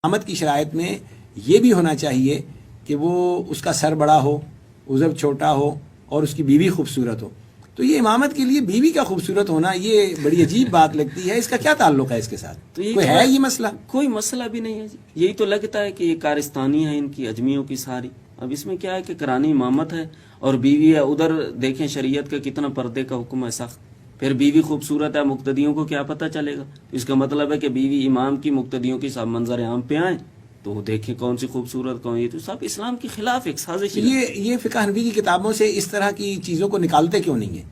امامت کی شرائط میں یہ بھی ہونا چاہیے کہ وہ اس کا سر بڑا ہو، عضو چھوٹا ہو اور اس کی بیوی خوبصورت ہو. تو یہ امامت کے لیے بیوی کا خوبصورت ہونا یہ بڑی عجیب بات لگتی ہے. اس کا کیا تعلق ہے اس کے ساتھ؟ تو یہ کوئی ہے یہ مسئلہ؟ کوئی مسئلہ بھی نہیں ہے جی. یہی تو لگتا ہے کہ یہ کارستانی ہے ان کی اجمیوں کی ساری. اب اس میں کیا ہے کہ کرانی امامت ہے اور بیوی ہے. ادھر دیکھیں شریعت کا کتنا پردے کا حکم ہے سخت. پھر بیوی خوبصورت ہے، مقتدیوں کو کیا پتہ چلے گا؟ اس کا مطلب ہے کہ بیوی امام کی مقتدیوں کی سب منظر عام پہ آئیں تو دیکھیں کون سی خوبصورت کون. یہ تو سب اسلام کے خلاف ایک سازش ہے. یہ فقہ حنفی کی کتابوں سے اس طرح کی چیزوں کو نکالتے کیوں نہیں ہیں؟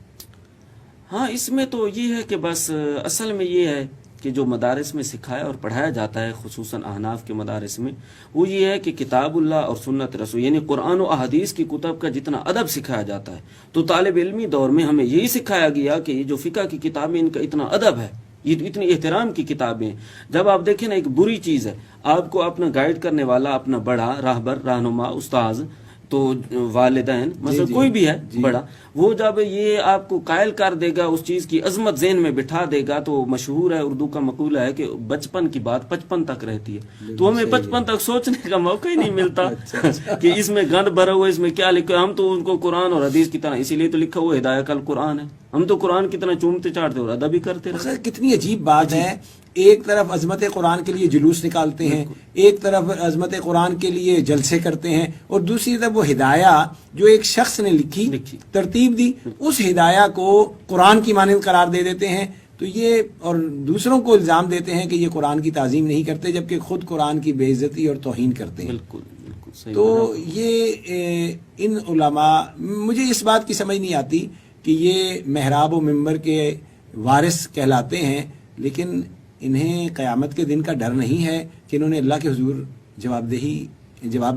ہاں اس میں تو یہ ہے کہ بس اصل میں یہ ہے کہ جو مدارس میں سکھایا اور پڑھایا جاتا ہے خصوصاً احناف کے مدارس میں، وہ یہ ہے کہ کتاب اللہ اور سنت رسول یعنی قرآن و احادیث کی کتب کا جتنا ادب سکھایا جاتا ہے تو طالب علمی دور میں ہمیں یہی سکھایا گیا کہ یہ جو فقہ کی کتابیں ان کا اتنا ادب ہے، یہ تو اتنی احترام کی کتابیں ہیں. جب آپ دیکھیں نا ایک بری چیز ہے آپ کو اپنا گائیڈ کرنے والا اپنا بڑا راہبر رہنما استاذ تو والدین مثلا کوئی بھی ہے بڑا، وہ جب یہ آپ کو قائل کر دے گا اس چیز کی عظمت ذہن میں بٹھا دے گا تو مشہور ہے اردو کا مقولہ ہے کہ بچپن کی بات 55 تک رہتی ہے. تو ہمیں 55 تک سوچنے کا موقع ہی نہیں ملتا کہ اس میں گند بھرا ہوا اس میں کیا لکھا. ہم تو ان کو قرآن اور حدیث کی طرح اسی لیے تو لکھا ہوا ہدایہ کل قرآن ہے. ہم تو قرآن کی طرح چومتے چاٹتے اور ادب بھی کرتے رہتے. کتنی عجیب بات ہے، ایک طرف عظمت قرآن کے لیے جلوس نکالتے ہیں، ایک طرف عظمت قرآن کے لیے جلسے کرتے ہیں، اور دوسری طرف وہ ہدایہ جو ایک شخص نے لکھی ترتیب دی اس ہدایہ کو قرآن کی مانند قرار دے دیتے ہیں. تو یہ اور دوسروں کو الزام دیتے ہیں کہ یہ قرآن کی تعظیم نہیں کرتے جبکہ خود قرآن کی بے عزتی اور توہین کرتے ہیں. بالکل صحیح. تو یہ ان علماء مجھے اس بات کی سمجھ نہیں آتی کہ یہ محراب و منبر کے وارث کہلاتے ہیں لیکن انہیں قیامت کے دن کا ڈر نہیں ہے کہ انہوں نے اللہ کے حضور جواب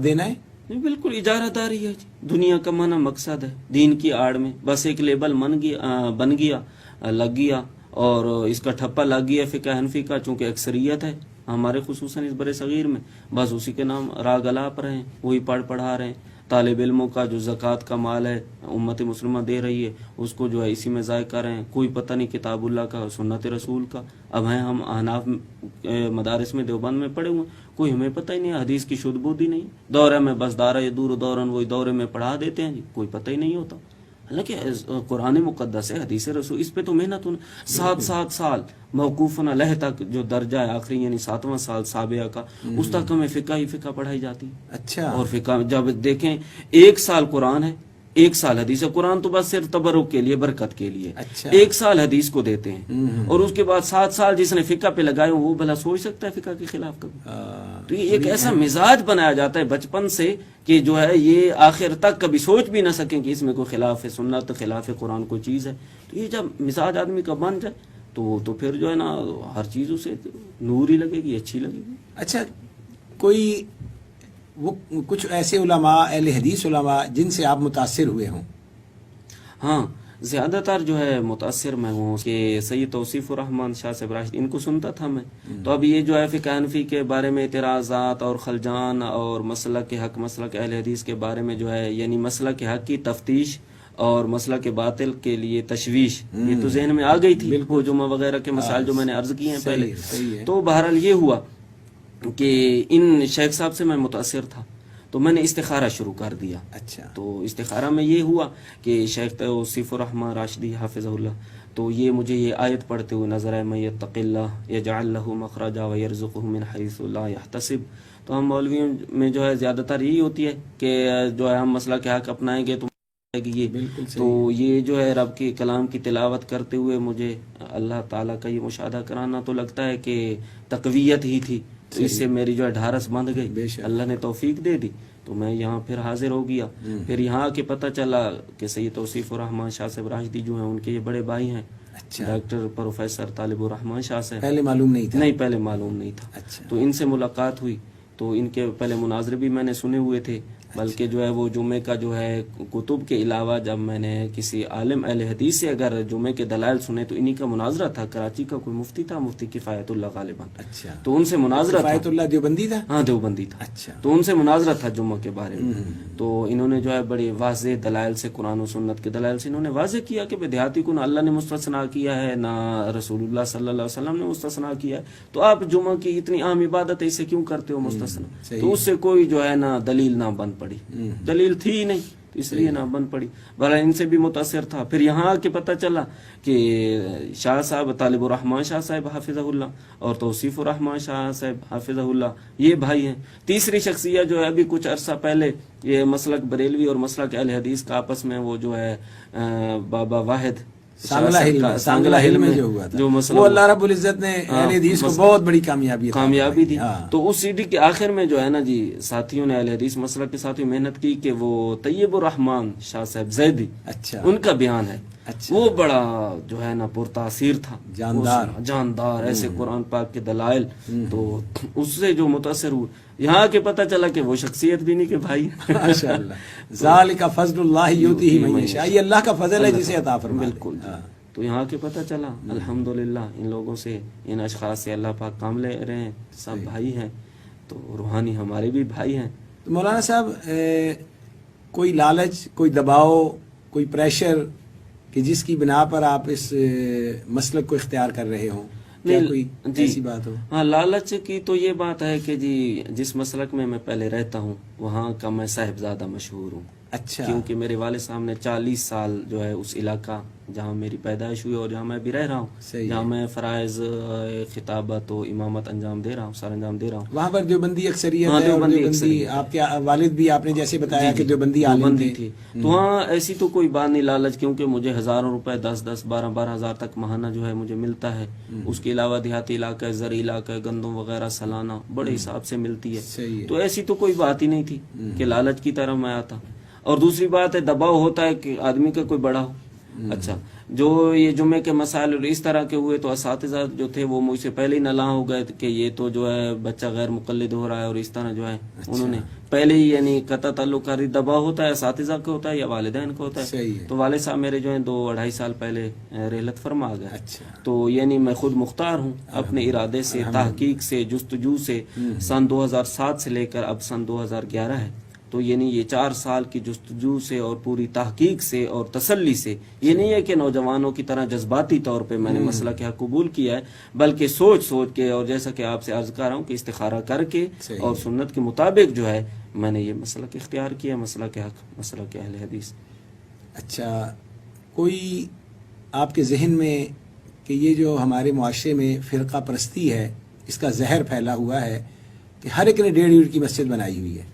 دینا ہے. بالکل اجارہ داری ہے جی. دنیا کمانا مقصد ہے دین کی آڑ میں، بس ایک لیبل بن گیا لگ گیا اور اس کا ٹھپا لگ گیا فقہ حنفی کا. چونکہ اکثریت ہے ہمارے خصوصاً اس برِ صغیر میں، بس اسی کے نام راگ الاپ رہے ہیں، وہی پڑھا رہے ہیں. طالب علموں کا جو زکوٰۃ کا مال ہے امت مسلمہ دے رہی ہے اس کو جو ہے اسی میں ضائع کر رہے ہیں. کوئی پتہ نہیں کتاب اللہ کا سنت رسول کا. اب ہیں ہم احناف مدارس میں دیوبند میں پڑھے ہوئے، کوئی ہمیں پتہ ہی نہیں، حدیث کی شدھ بودھی نہیں. دورہ میں بس دارہ دور دورن وہی دورے میں پڑھا دیتے ہیں جی، کوئی پتہ ہی نہیں ہوتا. حالانکہ قرآن مقدس ہے حدیث رسول، اس پہ تو محنت ہونا. 7 سال موقوفاً علیہ تک جو درجہ ہے آخری یعنی 7واں سال سابعہ کا، اس تک ہمیں فقہ پڑھائی جاتی ہے. اچھا. اور فقہ جب دیکھیں 1 سال قرآن ہے 1 سال حدیث ہے. قرآن تو بس صرف تبرک کے لیے برکت کے لیے. اچھا. 1 سال حدیث کو دیتے ہیں اور اس کے بعد 7 سال جس نے فقہ پہ لگائے وہ بھلا سوچ سکتا ہے فقہ کے خلاف کبھی؟ تو یہ ایک ایسا مزاج بنایا جاتا ہے بچپن سے کہ جو ہے یہ آخر تک کبھی سوچ بھی نہ سکیں کہ اس میں کوئی خلاف سنت خلاف قرآن کوئی چیز ہے. تو یہ جب مزاج آدمی کا بن جائے تو پھر جو ہے نا ہر چیز اسے نور ہی لگے گی، اچھی لگے گی. اچھا، کوئی وہ کچھ ایسے علماء اہل حدیث علماء جن سے آپ متاثر ہوئے ہوں؟ ہاں زیادہ تر جو ہے متاثر میں ہوں کہ سید توصیف الرحمن شاہ صاحب راشد، ان کو سنتا تھا میں. تو اب یہ جو ہے فقہ حنفی کے بارے میں اعتراضات اور خلجان اور مسلک کے حق مسلک اہل حدیث کے بارے میں جو ہے یعنی مسلک کے حق کی تفتیش اور مسلک کے باطل کے لیے تشویش، یہ تو ذہن میں آ گئی تھی. وہ جمعہ وغیرہ کے مسائل جو میں نے عرض کیے ہیں پہلے. تو بہرحال یہ ہوا کہ ان شیخ صاحب سے میں متاثر تھا تو میں نے استخارہ شروع کر دیا. اچھا. تو استخارہ میں یہ ہوا کہ شیخ توصیف الرحمن راشدی حافظہ اللہ تو یہ مجھے یہ آیت پڑھتے ہوئے نظر آئے، من یتق اللہ یجعل لہ مخرجا ویرزقہ من حیث لا یحتسب. تو ہم مولویوں میں جو ہے زیادہ تر یہی ہوتی ہے کہ جو ہے ہم مسئلہ کے حق اپنائیں گے تو یہ جو ہے رب کے کلام کی تلاوت کرتے ہوئے مجھے اللہ تعالیٰ کا یہ مشاہدہ کرانا تو لگتا ہے کہ تقویت ہی تھی. تو اس سے میری جو ہے ڈھارس بندھ گئی، اللہ نے توفیق دے دی. تو میں یہاں پھر حاضر ہو گیا. پھر یہاں کے پتہ چلا کہ سید توصیف الرحمن شاہ صاحب راشدی جو ہیں ان کے یہ بڑے بھائی ہیں ڈاکٹر پروفیسر طالب الرحمن شاہ صاحب. پہلے معلوم نہیں تھا؟ نہیں پہلے معلوم نہیں تھا. تو ان سے ملاقات ہوئی تو ان کے پہلے مناظرے بھی میں نے سنے ہوئے تھے بلکہ جو ہے وہ جمعے کا جو ہے کتب کے علاوہ جب میں نے کسی عالم اہل حدیث سے اگر جمعے کے دلائل سنے تو انہی کا مناظرہ تھا. کراچی کا کوئی مفتی تھا, مفتی کفایت اللہ غالباً, اچھا, تو ان سے مناظرہ تھا. کفایت اللہ دیوبندی تھا؟ ہاں دیوبندی تھا. اچھا. تو ان سے مناظرہ تھا جمعہ کے بارے میں. تو انہوں نے جو ہے بڑی واضح دلائل سے, قرآن و سنت کے دلائل سے انہوں نے واضح کیا کہ دیہاتی کو نہ اللہ نے مستثنا کیا ہے نہ رسول اللہ صلی اللہ علیہ وسلم نے مستثنا کیا ہے, تو آپ جمعہ کی اتنی عام عبادت ہے اسے کیوں کرتے ہو مستثنا؟ تو اس سے کوئی جو ہے نا دلیل نہ بن پڑی, دلیل تھی ہی نہیں, تو اس لیے نہ بن پڑی. بھلا ان سے بھی متاثر تھا. پھر یہاں آ کے پتہ چلا کہ شاہ صاحب طالب الرحمان شاہ صاحب حافظہ اللہ اور توصیف الرحمان شاہ صاحب حافظہ اللہ یہ بھائی ہیں. تیسری شخصیت جو ہے ابھی کچھ عرصہ پہلے یہ مسلک بریلوی اور مسلک اہل حدیث کا آپس میں وہ جو ہے بابا واحد سانگلہ ہل میں جو ہوا تھا, جو وہ اللہ رب العزت نے اہل حدیث کو بہت بڑی کامیابی تھی. تو اس سی ڈی کے آخر میں جو ہے نا جی ساتھیوں نے اہل حدیث مسلک کے ساتھیوں محنت کی کہ وہ طیب الرحمان شاہ صاحب زیدی, اچھا, ان کا بیان ہے, اچھا, وہ بڑا جو ہے نا پرتاثیر تھا, جاندار ایسے قرآن پاک کے دلائل. تو اس سے جو متاثر ہوئے, یہاں کے پتہ چلا کہ وہ شخصیت بھی نہیں کہ بھائی ماشاءاللہ ذالک فضل اللہ یؤتیہ من یشاء, یہ اللہ کا فضل ہے جسے عطا فرمائے. بالکل. تو یہاں کے پتہ چلا الحمدللہ ان لوگوں سے, ان اشخاص سے اللہ پاک کام لے رہے ہیں, سب بھائی ہیں, تو روحانی ہمارے بھی بھائی ہیں. تو مولانا صاحب کوئی لالچ, کوئی دباؤ, کوئی پریشر کہ جس کی بنا پر آپ اس مسلک کو اختیار کر رہے ہوں, کیا کوئی ایسی بات ہو؟ ہاں, لالچ کی تو یہ بات ہے کہ جی جس مسلک میں پہلے رہتا ہوں وہاں کا میں صاحبزادہ مشہور ہوں. اچھا. کیونکہ میرے والد صاحب نے 40 سال جو ہے اس علاقہ جہاں میری پیدائش ہوئی اور جہاں میں بھی رہ رہا ہوں, جہاں میں فرائض خطابت و امامت انجام دے رہا ہوں, سر انجام دے رہا ہوں, وہاں پر دیوبندی اکثریت ہے. دیوبندی آپ کے والد بھی آپ نے جیسے بتایا کہ دیوبندی عالم تھے. تو وہاں ایسی تو کوئی بات نہیں لالچ, کیونکہ مجھے ہزاروں روپے 10-10 12-12 ہزار تک ماہانہ جو ہے مجھے ملتا ہے. اس کے علاوہ دیہاتی علاقہ, زرعی علاقہ, گندم وغیرہ سالانہ بڑے حساب سے ملتی ہے. تو ایسی تو کوئی بات ہی نہیں تھی کہ لالچ کی طرح میں آتا. اور دوسری بات ہے دباؤ ہوتا ہے کہ آدمی کا کوئی بڑا ہو. اچھا, جو یہ جمعے کے مسائل اور اس طرح کے ہوئے تو اساتذہ جو تھے وہ مجھ سے پہلے ہی نالاں ہو گئے کہ یہ تو جو ہے بچہ غیر مقلد ہو رہا ہے, اور اس طرح جو ہے انہوں نے پہلے ہی یعنی قطع تعلق کا دباؤ ہوتا ہے اساتذہ کا ہوتا ہے یا والدین کا ہوتا ہے. تو والد صاحب میرے جو ہیں 2-2.5 سال پہلے رحلت فرما آ گئے. تو یعنی میں خود مختار ہوں اپنے ارادے سے, تحقیق سے, جستجو سے, سن 2007 سے لے کر اب سن 2011 ہے. تو یعنی یہ 4 سال کی جستجو سے اور پوری تحقیق سے اور تسلی سے, یہ نہیں ہے کہ نوجوانوں کی طرح جذباتی طور پہ میں نے مسئلہ کیا قبول کیا ہے, بلکہ سوچ کے اور جیسا کہ آپ سے عرض کر رہا ہوں کہ استخارہ کر کے اور سنت کے مطابق جو ہے میں نے یہ مسلک اختیار کیا, مسئلہ کے حق, مسئلہ کے اہل حدیث. اچھا, کوئی آپ کے ذہن میں کہ یہ جو ہمارے معاشرے میں فرقہ پرستی ہے اس کا زہر پھیلا ہوا ہے کہ ہر ایک نے 1.5 اینٹ کی مسجد بنائی ہوئی ہے,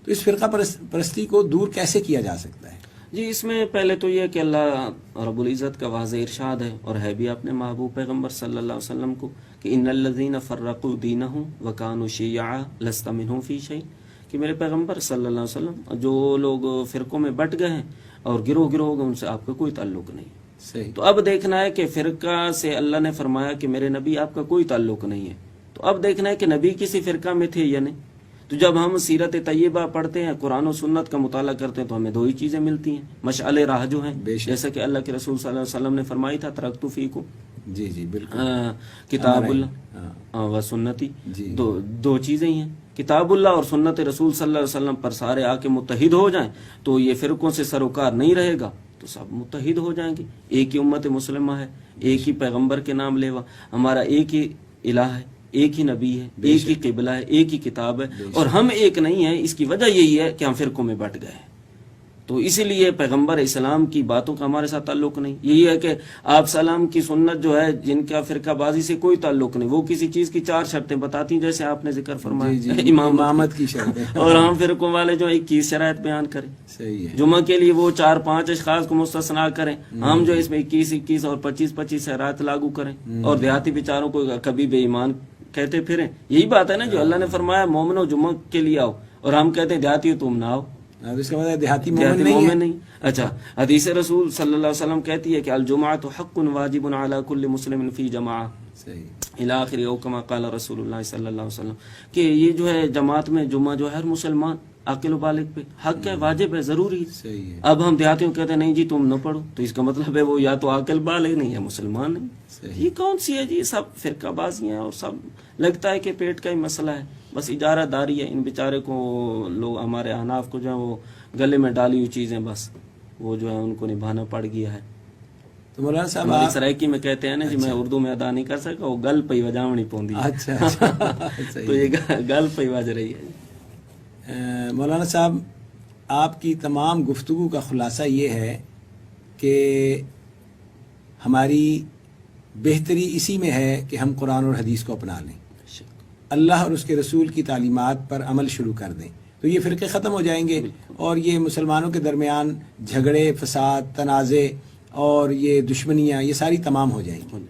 تو اس فرقہ پرستی کو دور کیسے کیا جا سکتا ہے؟ جی اس میں پہلے تو یہ کہ اللہ رب العزت کا واضح ارشاد ہے اور ہے بھی اپنے محبوب پیغمبر صلی اللہ علیہ وسلم کو کہ ان الذین فرقوا دینہم وکانوا شیعا لست منہم فی شیء, کہ میرے پیغمبر صلی اللہ علیہ وسلم جو لوگ فرقوں میں بٹ گئے ہیں اور گروہ ہو گئے ان سے آپ کا کوئی تعلق نہیں. صحیح. تو اب دیکھنا ہے کہ فرقہ سے اللہ نے فرمایا کہ میرے نبی آپ کا کوئی تعلق نہیں ہے, تو اب دیکھنا ہے کہ نبی کسی فرقہ میں تھے یا نہیں. تو جب ہم سیرت طیبہ پڑھتے ہیں, قرآن و سنت کا مطالعہ کرتے ہیں, تو ہمیں 2 ہی چیزیں ملتی ہیں, مشعل راہ جو ہیں, جیسا کہ اللہ کے رسول صلی اللہ علیہ وسلم نے فرمائی تھا ترکت فیکم, جی بالکل, کتاب اللہ و سنتی, 2 چیزیں ہی ہیں, کتاب اللہ اور سنت رسول صلی اللہ علیہ وسلم پر سارے آ کے متحد ہو جائیں تو یہ فرقوں سے سروکار نہیں رہے گا, تو سب متحد ہو جائیں گے. ایک ہی امت مسلمہ ہے, ایک ہی پیغمبر کے نام لیوا, ہمارا ایک ہی الہ ہے, ایک ہی نبی ہے, ایک ہی قبلہ ہے, ایک ہی کتاب ہے, اور ہم ایک نہیں ہیں. اس کی وجہ یہی ہے کہ ہم فرقوں میں بٹ گئے ہیں. تو اسی لیے پیغمبر اسلام کی باتوں کا ہمارے ساتھ تعلق نہیں. یہی ہے کہ آپ سلام کی سنت جو ہے جن کا فرقہ بازی سے کوئی تعلق نہیں, وہ کسی چیز کی 4 شرطیں بتاتی ہیں جیسے آپ نے ذکر فرمایا امامت کی شرطیں, اور ہم فرقوں والے جو 21 شرائط بیان کریں. صحیح ہے. جمعہ کے لیے وہ 4-5 اشخاص کو مستثنا کریں, ہم جو اس میں 21 اور 25 شرائط لاگو کریں, اور دیہاتی بیچاروں کو کبھی بے ایمان کہتے پھریں. یہی بات ہے نا جو اللہ نے فرمایا مومنو جمعہ کے لیے آؤ, اور ہم کہتے ہیں دیہاتی ہو تم نہ آؤ, اس کا مطلب دیہاتی مومن نہیں. اچھا, حدیث رسول صلی اللہ علیہ وسلم کہتی ہے کہ الجمعۃ حق واجب علی کل مسلم فی جماعہ الی آخر او کما قال رسول اللہ صلی اللہ علیہ وسلم, کہ یہ جو ہے جماعت میں جمعہ جو ہے ہر مسلمان عاقل و بالغ پہ حق ہے، واجب ہے، ضروری ہے۔ صحیح ہے، اب ہم دیہاتیوں کہتے ہیں نہیں جی تم نہ پڑھو، تو اس کا مطلب ہے وہ یا تو عاقل بالغ نہیں ہے، مسلمان نہیں۔ صحیح۔ یہ کون سی ہے جی، سب فرقہ بازیاں اور سب لگتا ہے کہ پیٹ کا ہی مسئلہ ہے، بس اجارہ داری ہے۔ ان بیچارے کو لوگ ہمارے احناف کو جو ہے وہ گلے میں ڈالی ہوئی چیزیں، بس وہ جو ہے ان کو نبھانا پڑ گیا ہے۔ تو مولانا صاحب ہماری آپ سرائکی میں کہتے ہیں نا جی، میں اردو میں ادا نہیں کر سکا، وہ گل پہ وجاونی پوندی، اچھا اچھا تو صحیح۔ یہ گل پہ وج رہی ہے۔ مولانا صاحب آپ کی تمام گفتگو کا خلاصہ یہ ہے کہ ہماری بہتری اسی میں ہے کہ ہم قرآن اور حدیث کو اپنا لیں، اللہ اور اس کے رسول کی تعلیمات پر عمل شروع کر دیں، تو یہ فرقے ختم ہو جائیں گے اور یہ مسلمانوں کے درمیان جھگڑے، فساد، تنازع اور یہ دشمنیاں یہ ساری تمام ہو جائیں گی۔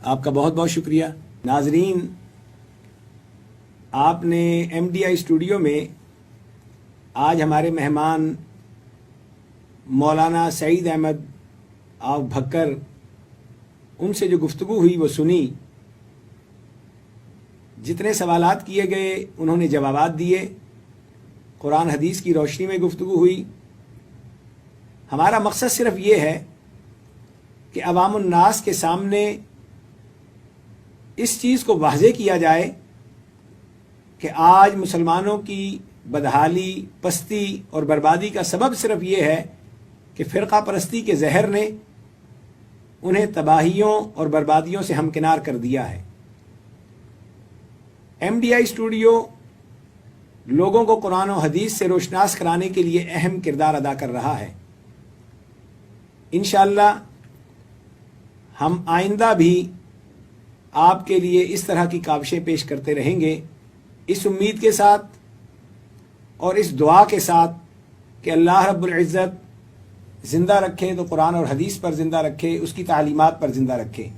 آپ کا بہت بہت شکریہ۔ ناظرین، آپ نے ایم ڈی آئی اسٹوڈیو میں آج ہمارے مہمان مولانا سعید احمد آف بھکر ان سے جو گفتگو ہوئی وہ سنی، جتنے سوالات کیے گئے انہوں نے جوابات دیے، قرآن حدیث کی روشنی میں گفتگو ہوئی۔ ہمارا مقصد صرف یہ ہے کہ عوام الناس کے سامنے اس چیز کو واضح کیا جائے کہ آج مسلمانوں کی بدحالی، پستی اور بربادی کا سبب صرف یہ ہے کہ فرقہ پرستی کے زہر نے انہیں تباہیوں اور بربادیوں سے ہمکنار کر دیا ہے۔ ایم ڈی آئی اسٹوڈیو لوگوں کو قرآن و حدیث سے روشناس کرانے کے لیے اہم کردار ادا کر رہا ہے۔ انشاءاللہ ہم آئندہ بھی آپ کے لیے اس طرح کی کاوشیں پیش کرتے رہیں گے، اس امید کے ساتھ اور اس دعا کے ساتھ کہ اللہ رب العزت زندہ رکھے تو قرآن اور حدیث پر زندہ رکھے، اس کی تعلیمات پر زندہ رکھے،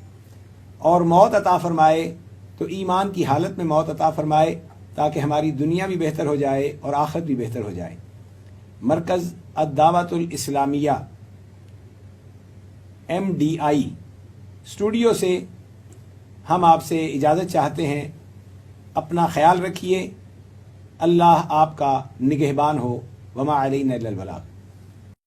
اور موت عطا فرمائے تو ایمان کی حالت میں موت عطا فرمائے تاکہ ہماری دنیا بھی بہتر ہو جائے اور آخرت بھی بہتر ہو جائے۔ مرکز الدعوت الاسلامیہ ایم ڈی آئی اسٹوڈیو سے ہم آپ سے اجازت چاہتے ہیں۔ اپنا خیال رکھیے، اللہ آپ کا نگہبان ہو، وما علینا الا البلاغ۔